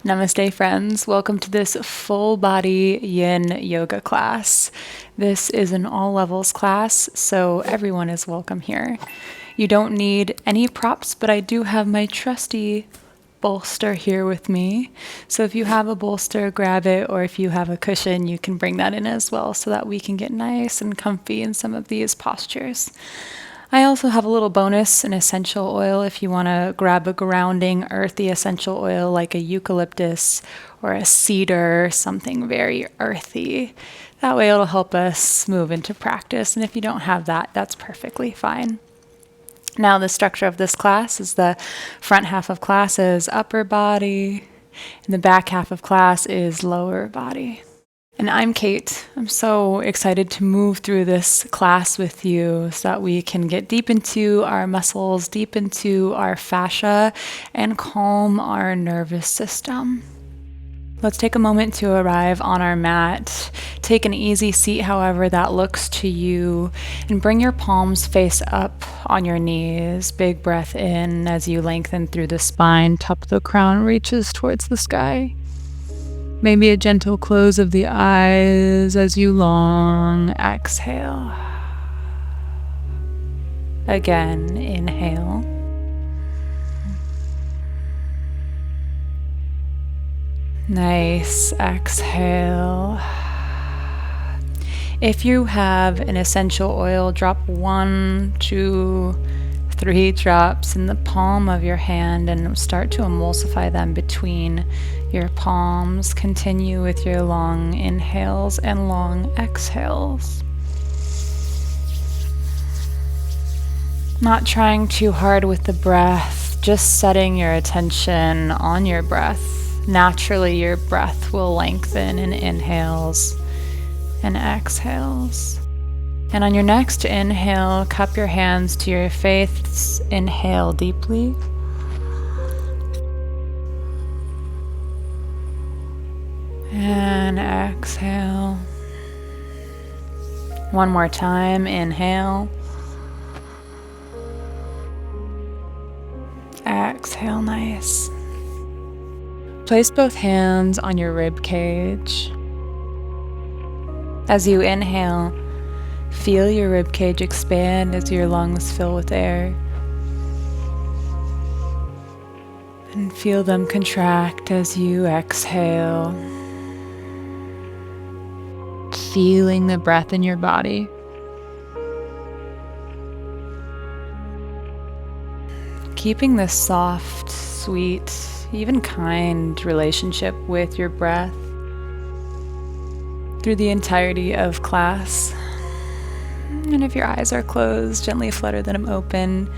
Namaste, friends. Welcome to this full body yin yoga class. This is an all levels class, so everyone is welcome here. You don't need any props, but I do have my trusty bolster here with me. So if you have a bolster, grab it, or if you have a cushion, you can bring that in as well so that we can get nice and comfy in some of these postures. I also have a little bonus, an essential oil, if you want to grab a grounding, earthy essential oil like a eucalyptus or a cedar, something very earthy. That way it'll help us move into practice. And if you don't have that, that's perfectly fine. Now the structure of this class is the front half of class is upper body, and the back half of class is lower body. And I'm Kate. I'm so excited to move through this class with you so that we can get deep into our muscles, deep into our fascia, and calm our nervous system. Let's take a moment to arrive on our mat. Take an easy seat, however that looks to you, and bring your palms face up on your knees. Big breath in as you lengthen through the spine. Top of the crown reaches towards the sky. Maybe a gentle close of the eyes as you long exhale. Again, inhale. Nice exhale. If you have an essential oil, drop 1, 2, 3 drops in the palm of your hand and start to emulsify them between your palms. Continue with your long inhales and long exhales. Not trying too hard with the breath, just setting your attention on your breath. Naturally, your breath will lengthen in inhales and exhales. And on your next inhale, cup your hands to your face. Inhale deeply. And exhale. One more time. Inhale. Exhale. Nice. Place both hands on your rib cage. As you inhale, feel your rib cage expand as your lungs fill with air. And feel them contract as you exhale. Feeling the breath in your body. Keeping this soft, sweet, even kind relationship with your breath through the entirety of class. And if your eyes are closed, gently flutter them open,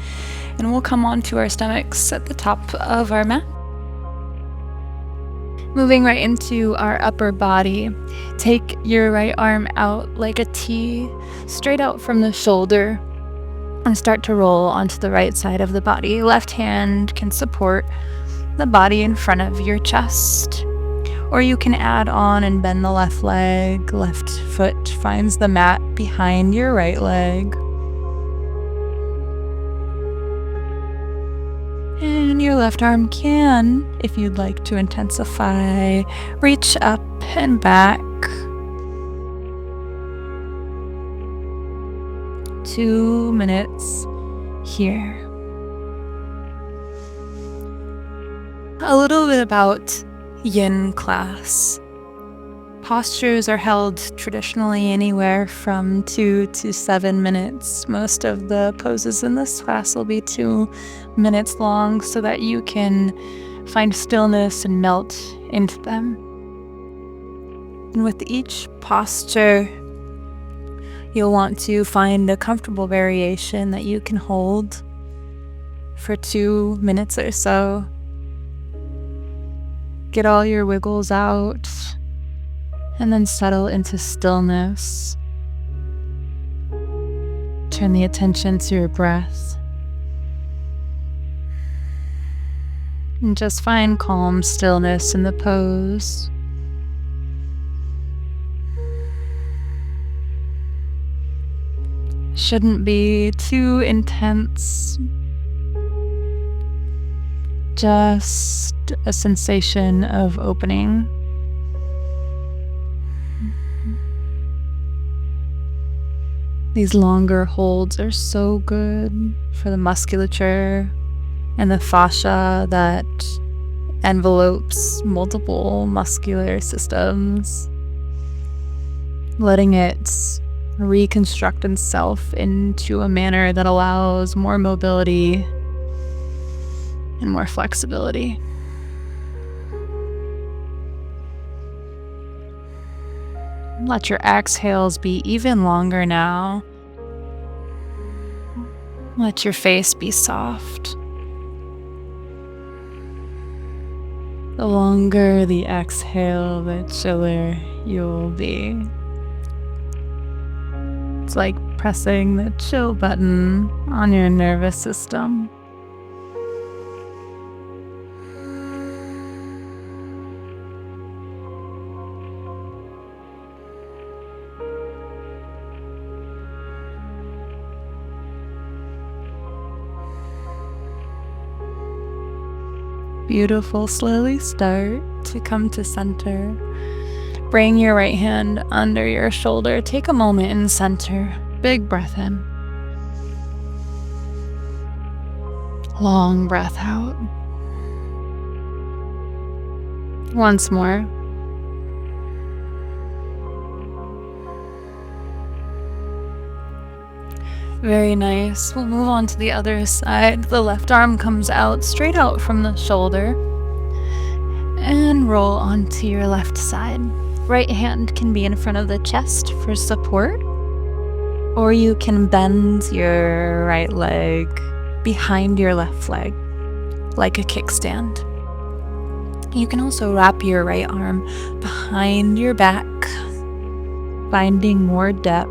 and we'll come onto our stomachs at the top of our mat. Moving right into our upper body, take your right arm out like a T, straight out from the shoulder, and start to roll onto the right side of the body. Left hand can support the body in front of your chest, or you can add on and bend the left leg. Left foot finds the mat behind your right leg. And your left arm can, if you'd like to intensify, reach up and back. 2 minutes here. A little bit about yin class. Postures are held traditionally anywhere from 2 to 7 minutes. Most of the poses in this class will be 2 minutes long so that you can find stillness and melt into them. And with each posture, you'll want to find a comfortable variation that you can hold for 2 minutes or so. Get all your wiggles out, and then settle into stillness. Turn the attention to your breath. And just find calm stillness in the pose. Shouldn't be too intense. Just a sensation of opening. These longer holds are so good for the musculature and the fascia that envelopes multiple muscular systems, letting it reconstruct itself into a manner that allows more mobility and more flexibility. Let your exhales be even longer now. Let your face be soft. The longer the exhale, the chiller you'll be. It's like pressing the chill button on your nervous system. Beautiful. Slowly start to come to center. Bring your right hand under your shoulder. Take a moment in center. Big breath in. Long breath out. Once more. Very nice. We'll move on to the other side. The left arm comes out, straight out from the shoulder, and roll onto your left side. Right hand can be in front of the chest for support, or you can bend your right leg behind your left leg, like a kickstand. You can also wrap your right arm behind your back, finding more depth.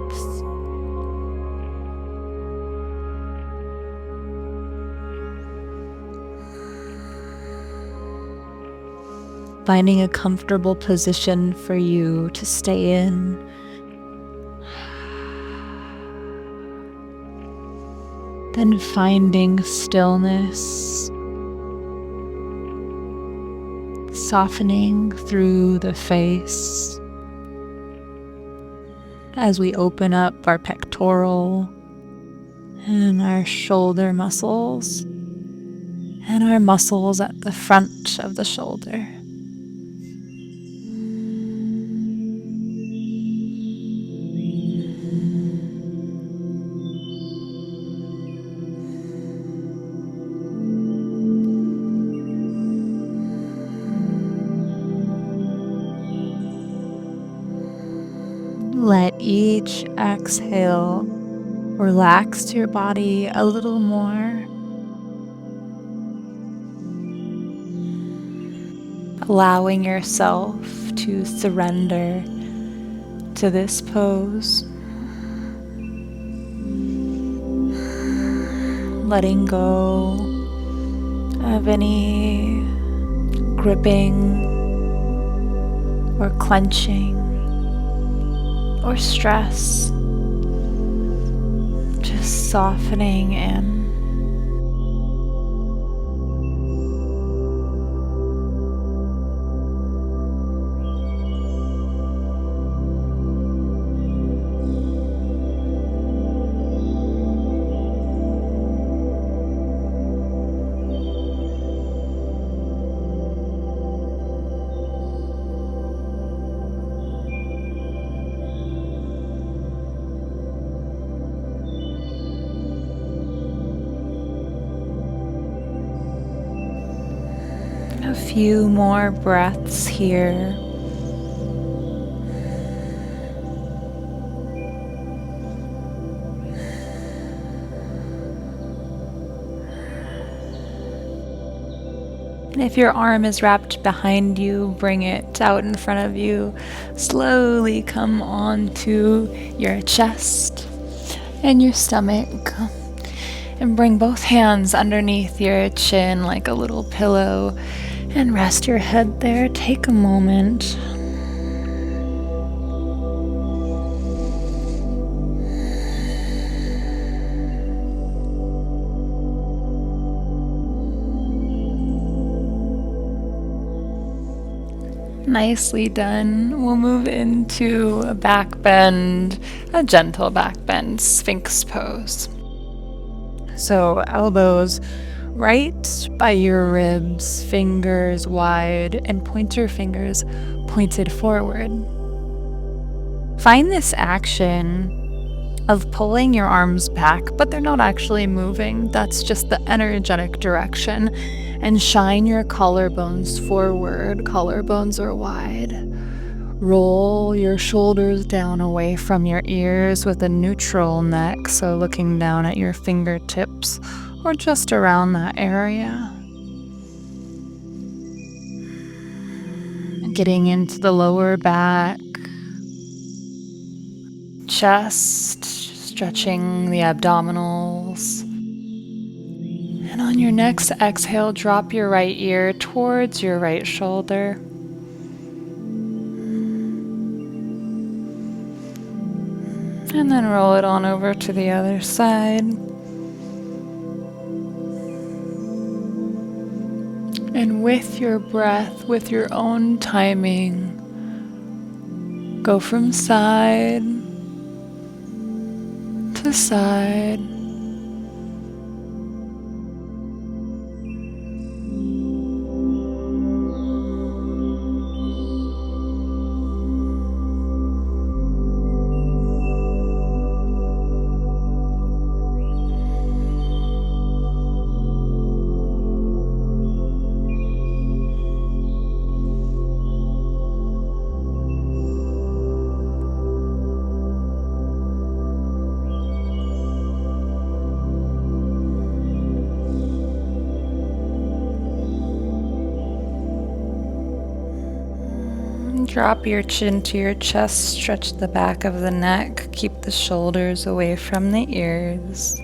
Finding a comfortable position for you to stay in. Then finding stillness, softening through the face as we open up our pectoral and our shoulder muscles and our muscles at the front of the shoulder. Let each exhale relax your body a little more, allowing yourself to surrender to this pose, letting go of any gripping or clenching or stress, just softening in. A few more breaths here. If your arm is wrapped behind you, bring it out in front of you. Slowly come onto your chest and your stomach. And bring both hands underneath your chin like a little pillow and rest your head there. Take a moment. Nicely done. We'll move into a back bend, a gentle back bend, Sphinx pose. So elbows right by your ribs, fingers wide, and pointer fingers pointed forward. Find this action of pulling your arms back, but they're not actually moving. That's just the energetic direction. And shine your collarbones forward. Collarbones are wide. Roll your shoulders down away from your ears with a neutral neck, so looking down at your fingertips or just around that area. Getting into the lower back, chest, stretching the abdominals. And on your next exhale, drop your right ear towards your right shoulder. And then roll it on over to the other side. And with your breath, with your own timing, go from side to side. Drop your chin to your chest, stretch the back of the neck, keep the shoulders away from the ears.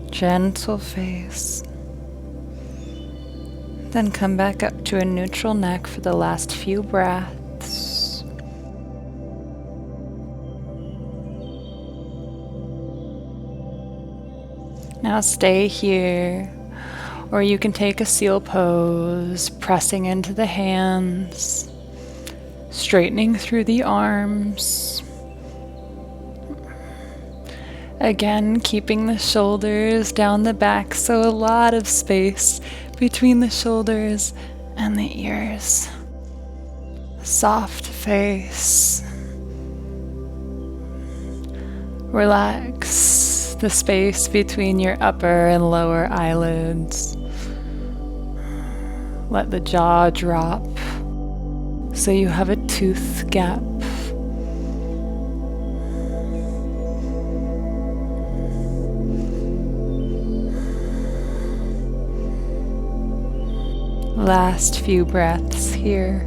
Gentle face. Then come back up to a neutral neck for the last few breaths. Now stay here, or you can take a seal pose, pressing into the hands. Straightening through the arms. Again, keeping the shoulders down the back, so a lot of space between the shoulders and the ears. Soft face. Relax the space between your upper and lower eyelids. Let the jaw drop. So you have a tooth gap. Last few breaths here.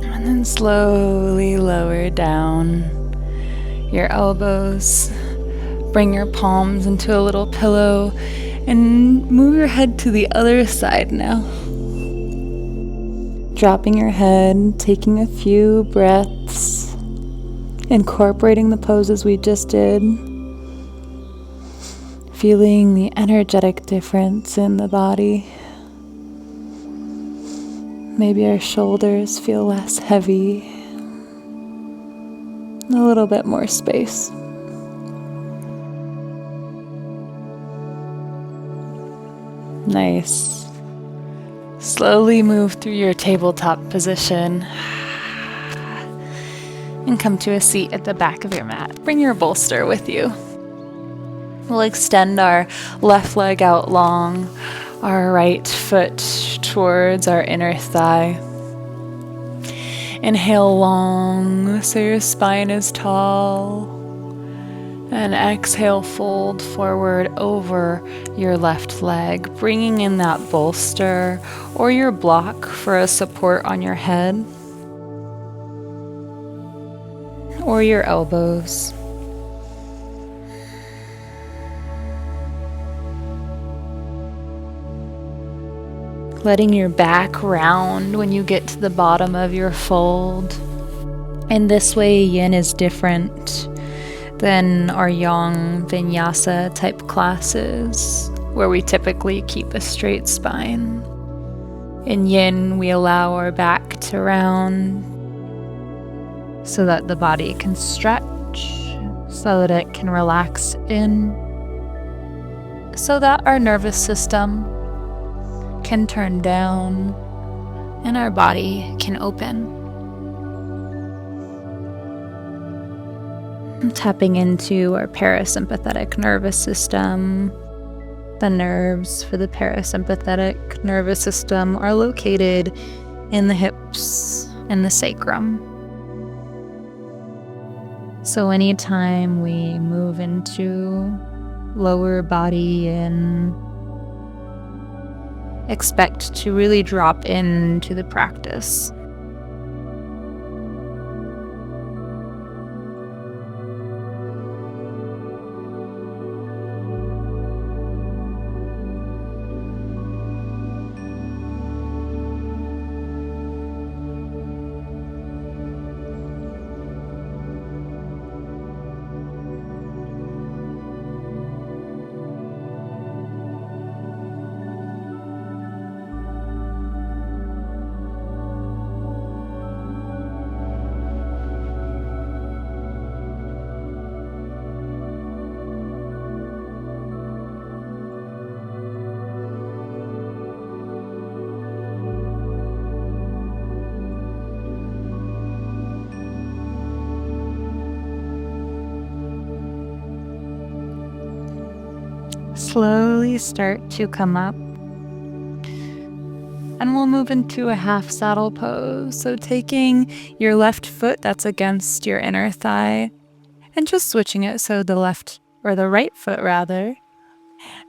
And then slowly lower down your elbows. Bring your palms into a little pillow. And move your head to the other side now. Dropping your head, taking a few breaths, incorporating the poses we just did. Feeling the energetic difference in the body. Maybe our shoulders feel less heavy. A little bit more space. Nice. Slowly move through your tabletop position and come to a seat at the back of your mat. Bring your bolster with you. We'll extend our left leg out long, our right foot towards our inner thigh. Inhale long so your spine is tall. And exhale, fold forward over your left leg, bringing in that bolster or your block for a support on your head or your elbows. Letting your back round when you get to the bottom of your fold. And this way, yin is different than our yang vinyasa type classes, where we typically keep a straight spine. In yin, we allow our back to round so that the body can stretch, so that it can relax in, so that our nervous system can turn down and our body can open. Tapping into our parasympathetic nervous system. The nerves for the parasympathetic nervous system are located in the hips and the sacrum. So anytime we move into lower body and expect to really drop into the practice. Slowly start to come up, and we'll move into a half saddle pose. So taking your left foot that's against your inner thigh and just switching it so the left, or the right foot rather,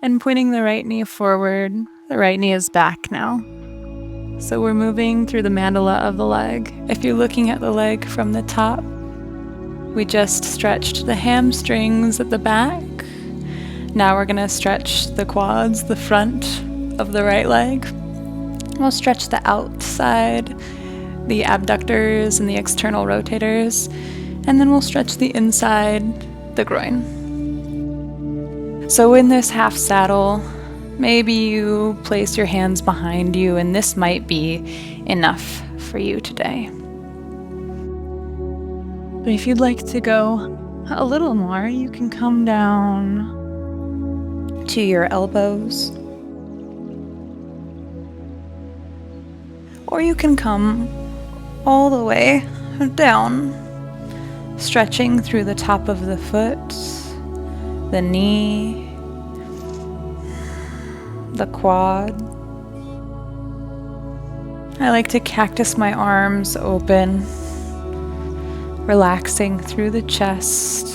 and pointing the right knee forward. The right knee is back now. So we're moving through the mandala of the leg. If you're looking at the leg from the top, we just stretched the hamstrings at the back. Now we're going to stretch the quads, the front of the right leg. We'll stretch the outside, the abductors and the external rotators, and then we'll stretch the inside, the groin. So in this half saddle, maybe you place your hands behind you, and this might be enough for you today. But if you'd like to go a little more, you can come down to your elbows, or you can come all the way down, stretching through the top of the foot, the knee, the quad. I like to cactus my arms open, relaxing through the chest.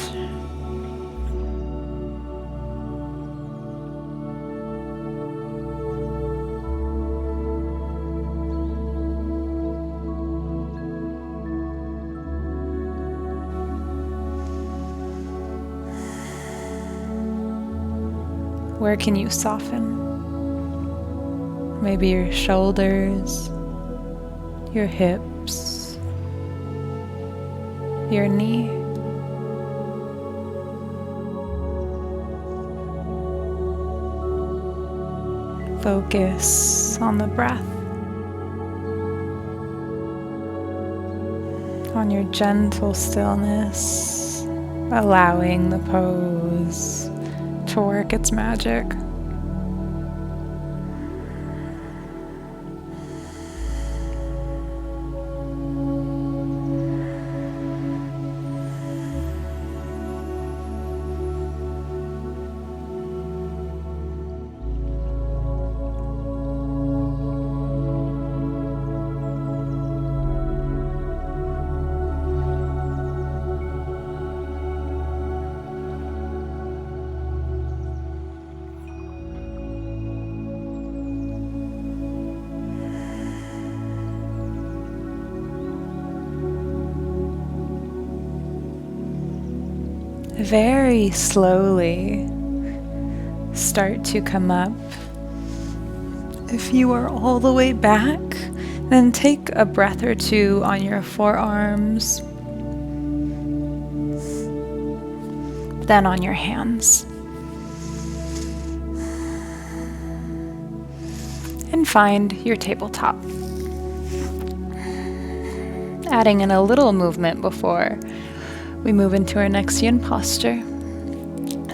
Where can you soften? Maybe your shoulders, your hips, your knee. Focus on the breath, on your gentle stillness, allowing the pose to work its magic. Very slowly start to come up. If you are all the way back, then take a breath or two on your forearms, then on your hands. and find your tabletop. Adding in a little movement before we move into our next yin posture.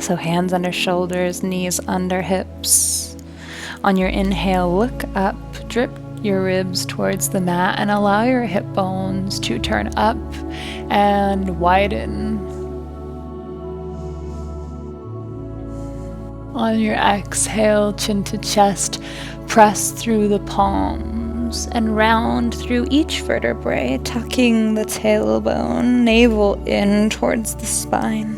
So hands under shoulders, knees under hips. On your inhale, look up, drip your ribs towards the mat, and allow your hip bones to turn up and widen. On your exhale, chin to chest, press through the palms and round through each vertebrae, tucking the tailbone, navel in towards the spine.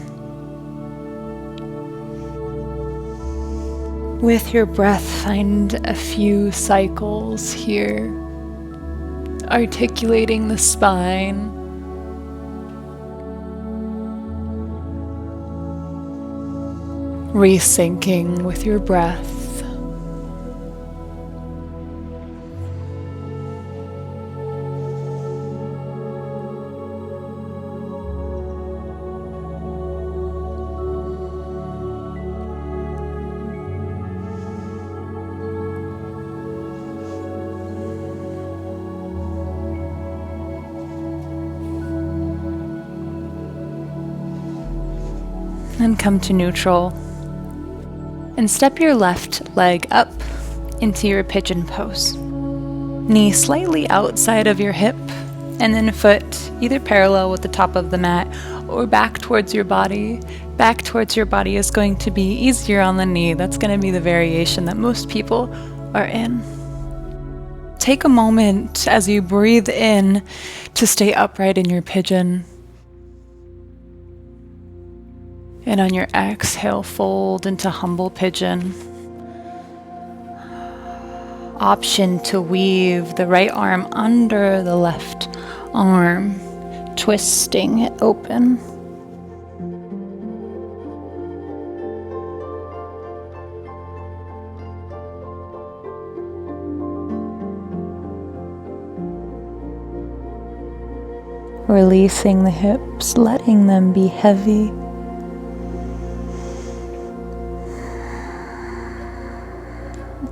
With your breath, find a few cycles here, articulating the spine. Resyncing with your breath. And come to neutral. And step your left leg up into your pigeon pose. Knee slightly outside of your hip, and then foot either parallel with the top of the mat or back towards your body. Back towards your body is going to be easier on the knee. That's going to be the variation that most people are in. Take a moment as you breathe in to stay upright in your pigeon. And on your exhale, fold into humble pigeon. Option to weave the right arm under the left arm, twisting it open. Releasing the hips, letting them be heavy.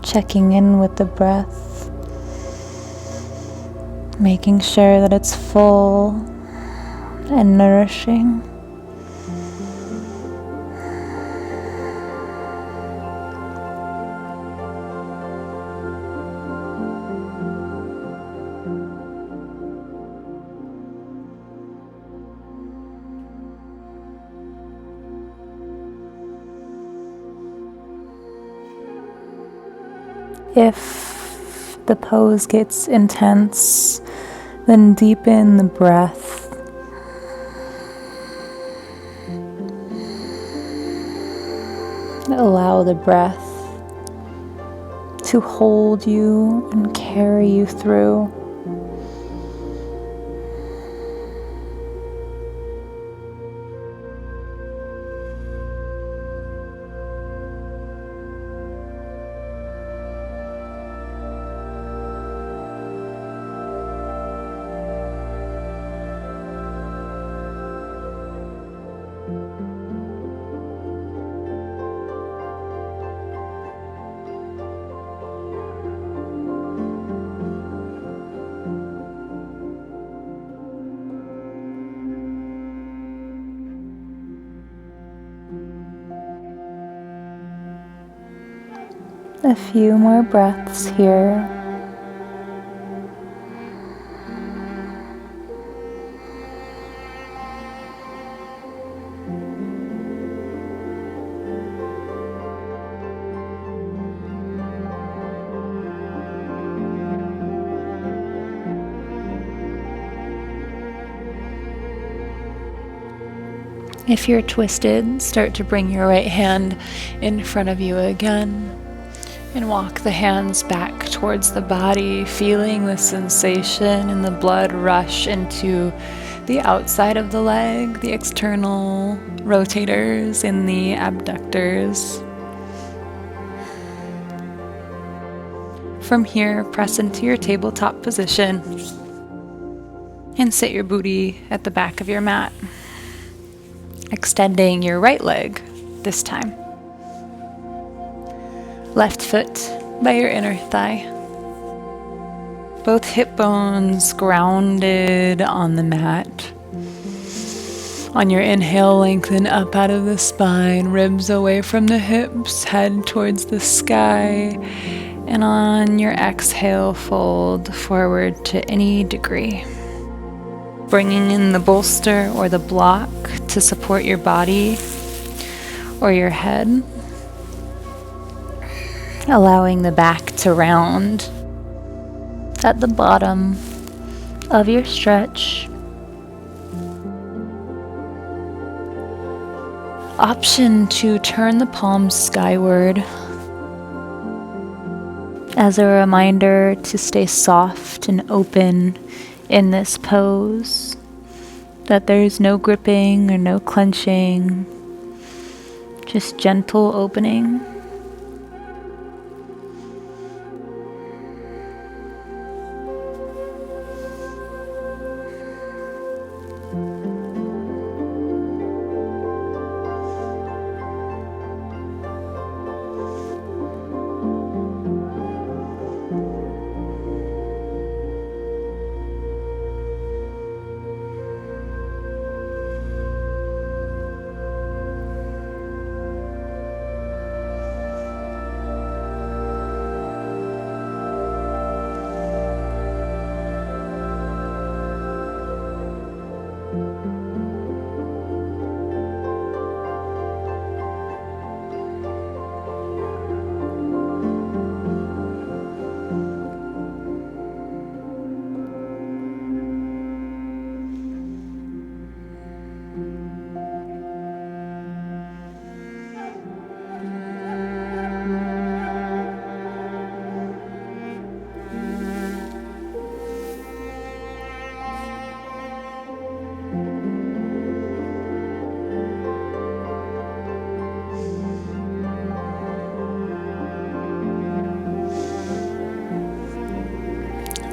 Checking in with the breath, making sure that it's full and nourishing. If the pose gets intense, then deepen the breath. Allow the breath to hold you and carry you through. A few more breaths here. If you're twisted, start to bring your right hand in front of you again. And walk the hands back towards the body, feeling the sensation and the blood rush into the outside of the leg, the external rotators and the abductors. From here, press into your tabletop position and sit your booty at the back of your mat, extending your right leg this time. Left foot by your inner thigh. Both hip bones grounded on the mat. On your inhale, lengthen up out of the spine, ribs away from the hips, head towards the sky. And on your exhale, fold forward to any degree. Bringing in the bolster or the block to support your body or your head. Allowing the back to round at the bottom of your stretch. Option to turn the palms skyward as a reminder to stay soft and open in this pose, that there's no gripping or no clenching, just gentle opening.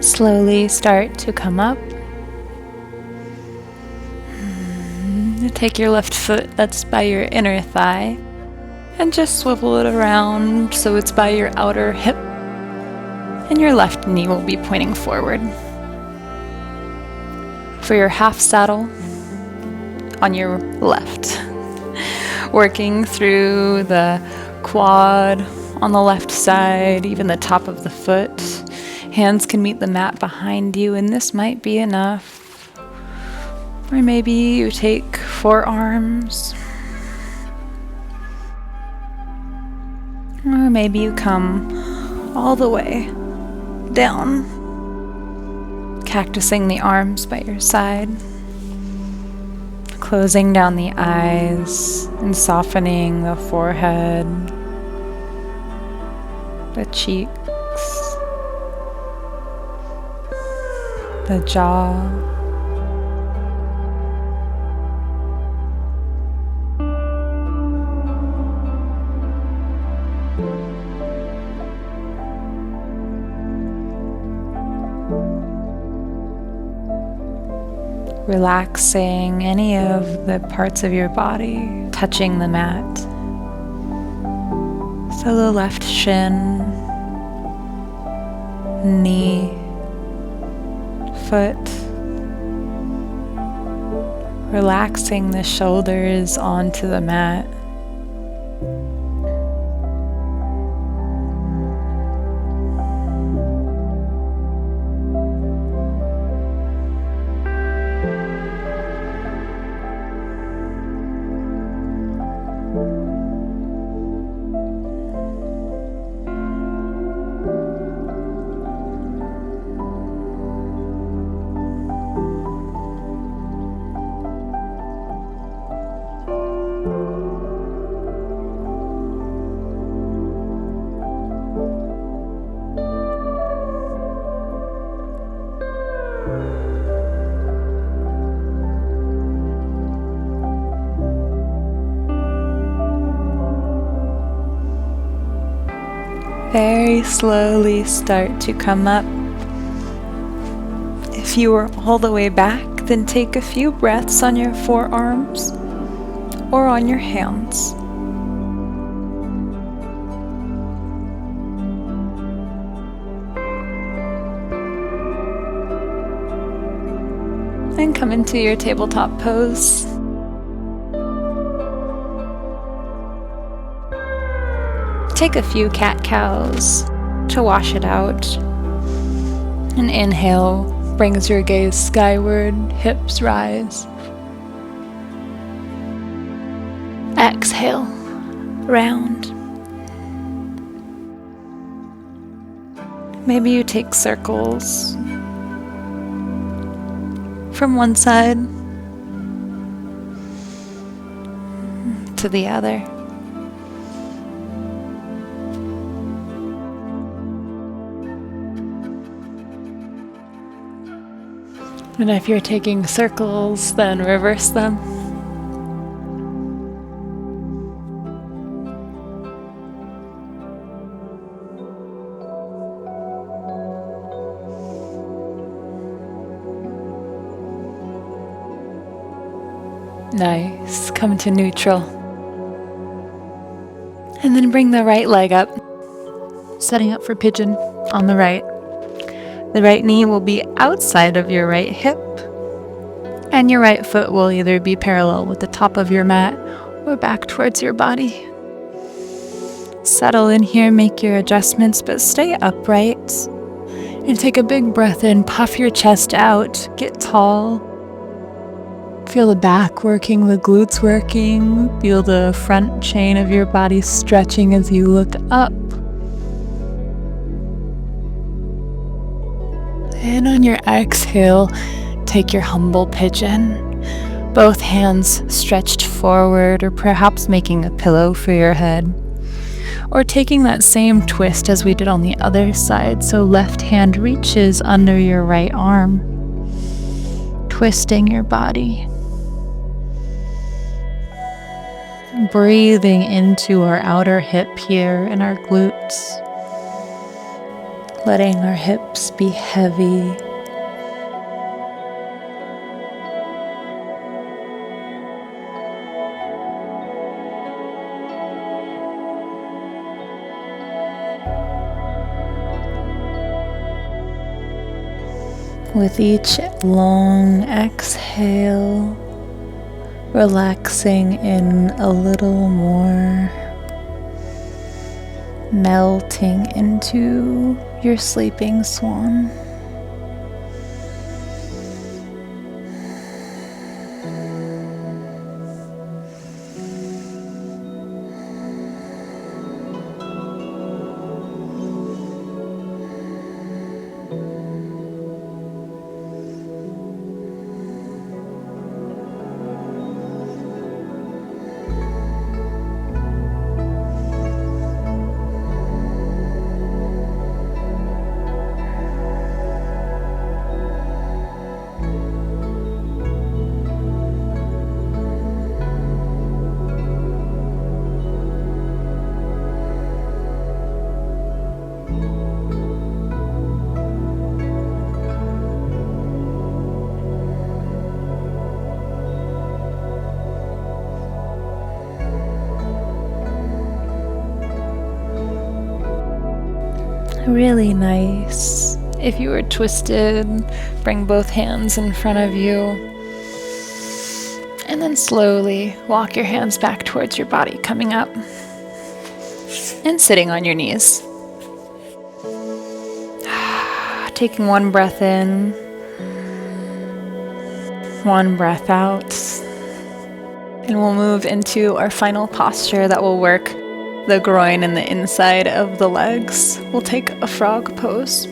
Slowly start to come up. Take your left foot that's by your inner thigh and just swivel it around so it's by your outer hip, and your left knee will be pointing forward. For your half saddle, on your left, working through the quad on the left side, even the top of the foot. Hands can meet the mat behind you, and this might be enough. Or maybe you take forearms. Or maybe you come all the way down, cactusing the arms by your side, closing down the eyes and softening the forehead, the cheeks, the jaw. Relaxing any of the parts of your body touching the mat. So the left shin, knee, foot. Relaxing the shoulders onto the mat. Very slowly start to come up. If you were all the way back, then take a few breaths on your forearms or on your hands. And come into your tabletop pose. Take a few cat-cows to wash it out. An inhale brings your gaze skyward, hips rise. Exhale, round. Maybe you take circles from one side to the other. And if you're taking circles, then reverse them. Nice. Come to neutral. And then bring the right leg up, setting up for pigeon on the right. The right knee will be outside of your right hip, and your right foot will either be parallel with the top of your mat or back towards your body. Settle in here, make your adjustments, but stay upright. And take a big breath in, puff your chest out, get tall. Feel the back working, the glutes working. Feel the front chain of your body stretching as you look up. And on your exhale, take your humble pigeon. Both hands stretched forward, or perhaps making a pillow for your head. Or taking that same twist as we did on the other side, so left hand reaches under your right arm, twisting your body. Breathing into our outer hip here and our glutes. Letting our hips be heavy. With each long exhale, relaxing in a little more, melting into your sleeping swan. Really nice. If you were twisted, bring both hands in front of you. And then slowly walk your hands back towards your body, coming up and sitting on your knees. Taking one breath in, one breath out. And we'll move into our final posture that will work the groin and the inside of the legs. We'll take a frog pose.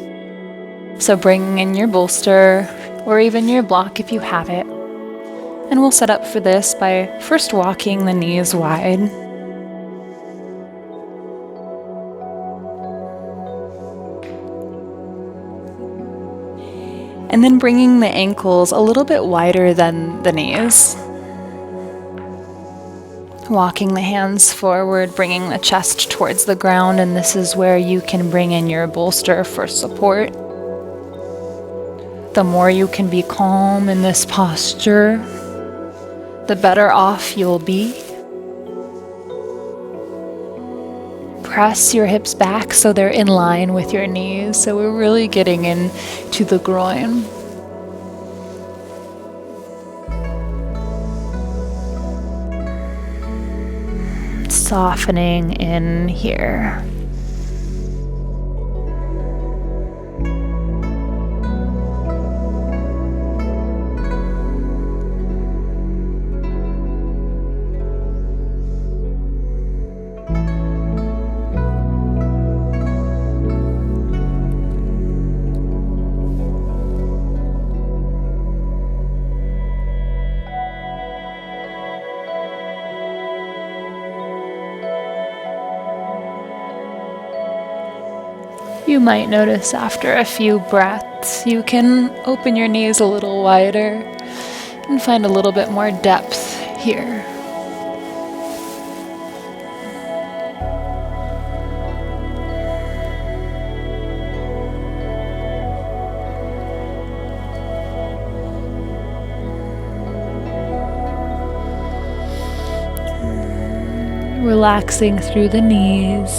So bring in your bolster or even your block if you have it. And we'll set up for this by first walking the knees wide. And then bringing the ankles a little bit wider than the knees. Walking the hands forward, bringing the chest towards the ground, and this is where you can bring in your bolster for support. The more you can be calm in this posture, the better off you'll be. Press your hips back so they're in line with your knees, so we're really getting into the groin. softening in here. You might notice after a few breaths, you can open your knees a little wider and find a little bit more depth here. Relaxing through the knees,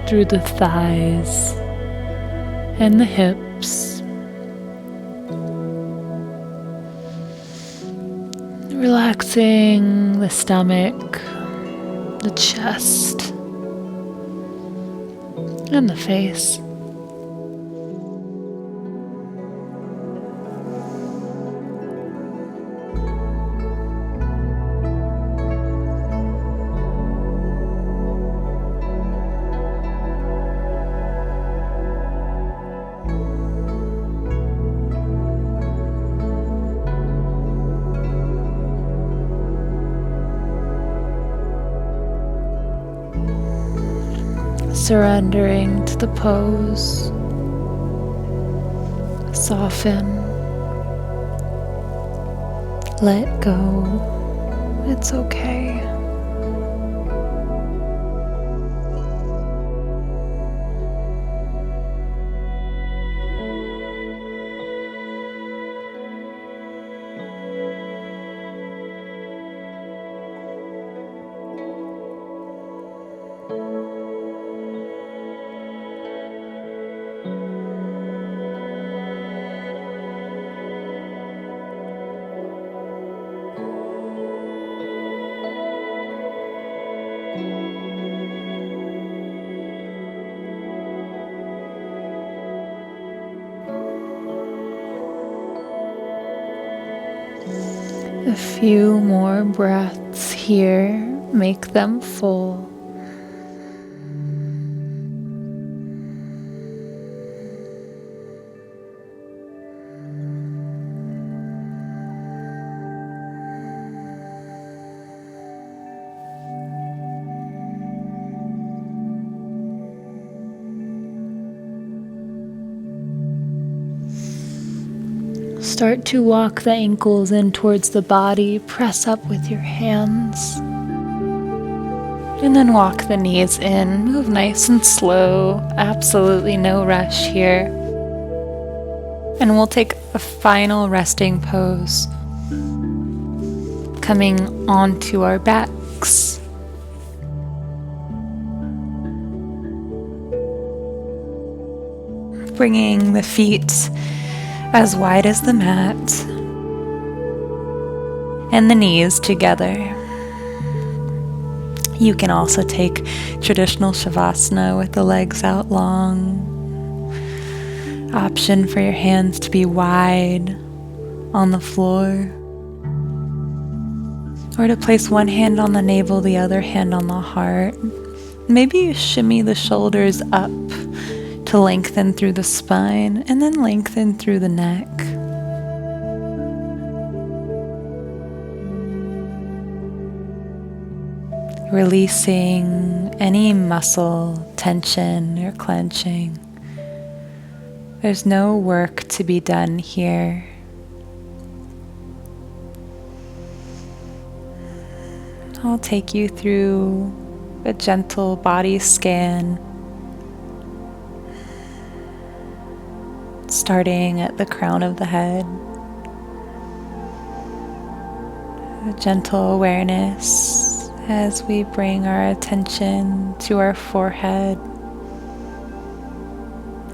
through the thighs and the hips. Relaxing the stomach, the chest, and the face. Surrendering to the pose. Soften. Let go. It's okay. A few more breaths here, make them full. Start to walk the ankles in towards the body, press up with your hands. And then walk the knees in, move nice and slow, absolutely no rush here. And we'll take a final resting pose, coming onto our backs. Bringing the feet as wide as the mat and the knees together. You can also take traditional Savasana with the legs out long. Option for your hands to be wide on the floor, or to place one hand on the navel, the other hand on the heart. Maybe you shimmy the shoulders up to lengthen through the spine and then lengthen through the neck. Releasing any muscle tension or clenching. There's no work to be done here. I'll take you through a gentle body scan, starting at the crown of the head. A gentle awareness as we bring our attention to our forehead,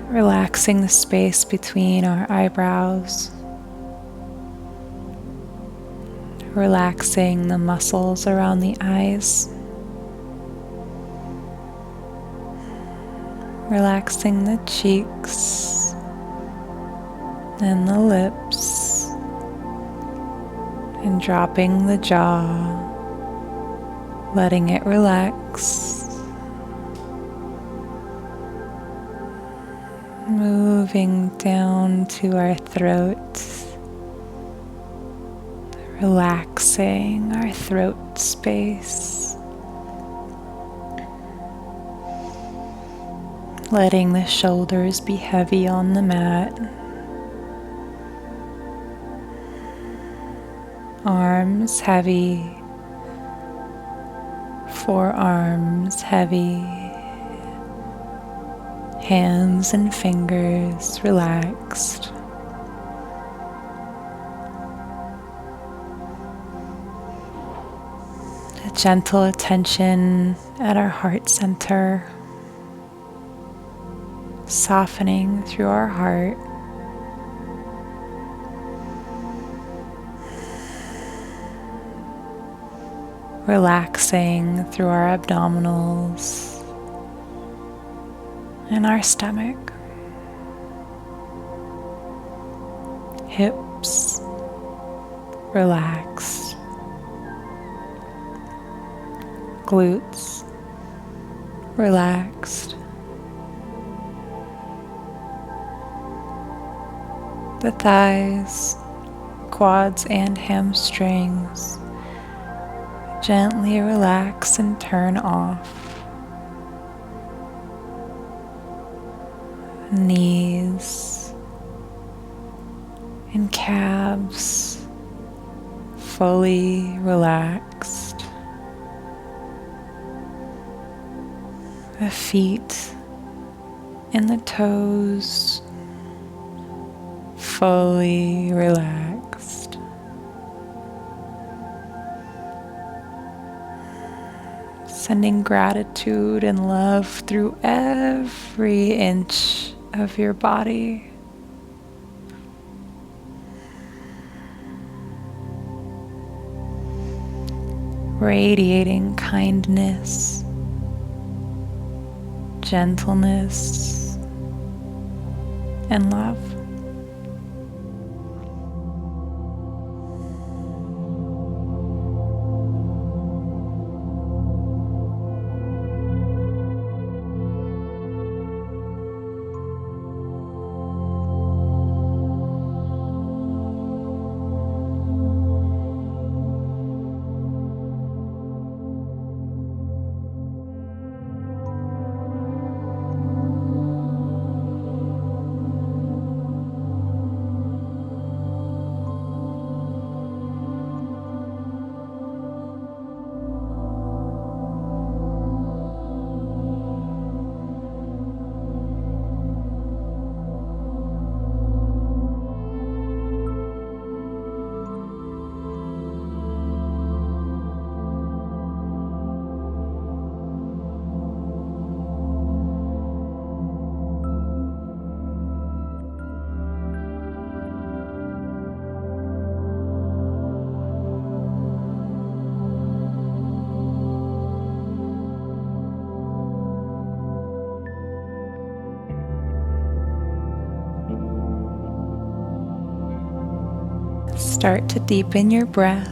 relaxing the space between our eyebrows, relaxing the muscles around the eyes. relaxing the cheeks and the lips, and dropping the jaw, letting it relax, moving down to our throat, relaxing our throat space, letting the shoulders be heavy on the mat, arms heavy, forearms heavy, hands and fingers relaxed. A gentle attention at our heart center, softening through our heart. Relaxing through our abdominals and our stomach, hips relaxed, glutes relaxed, the thighs, quads, and hamstrings gently relax and turn off. Knees and calves fully relaxed. The feet and the toes fully relaxed. Sending gratitude and love through every inch of your body. Radiating kindness, gentleness, and love. Start to deepen your breath.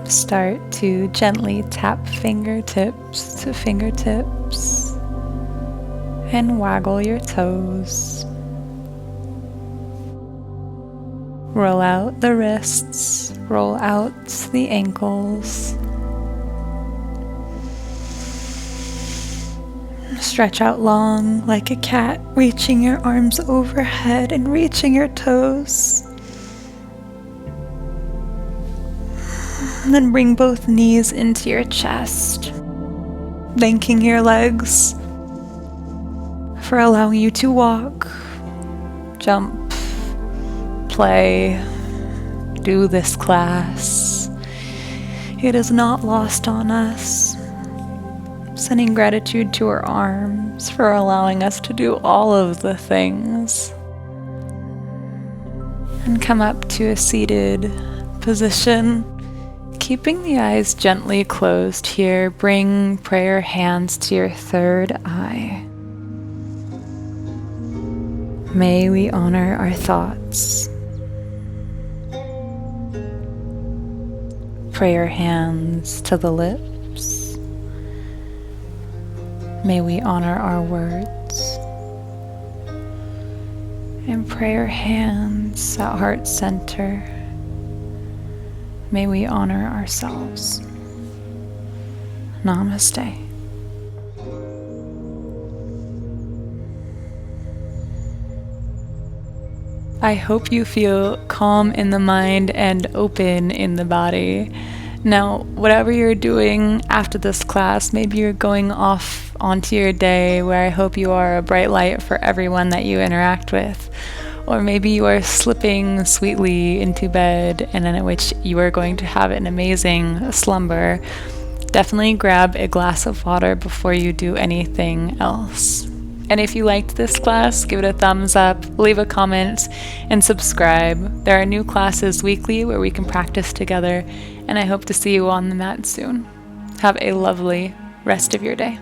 Start to gently tap fingertips to fingertips and waggle your toes. Roll out the wrists, roll out the ankles. Stretch out long like a cat, reaching your arms overhead and reaching your toes. And then bring both knees into your chest, thanking your legs for allowing you to walk, jump, play, do this class. It is not lost on us. Sending gratitude to our arms, Just for allowing us to do all of the things. And come up to a seated position. Keeping the eyes gently closed here, bring prayer hands to your third eye. May we honor our thoughts. Prayer hands to the lips. May we honor our words. And prayer hands at heart center. May we honor ourselves. Namaste. I hope you feel calm in the mind and open in the body. Now, whatever you're doing after this class, maybe you're going off onto your day where I hope you are a bright light for everyone that you interact with. Or maybe you are slipping sweetly into bed and in which you are going to have an amazing slumber. Definitely grab a glass of water before you do anything else. And if you liked this class, give it a thumbs up, leave a comment, and subscribe. There are new classes weekly where we can practice together, and I hope to see you on the mat soon. Have a lovely rest of your day.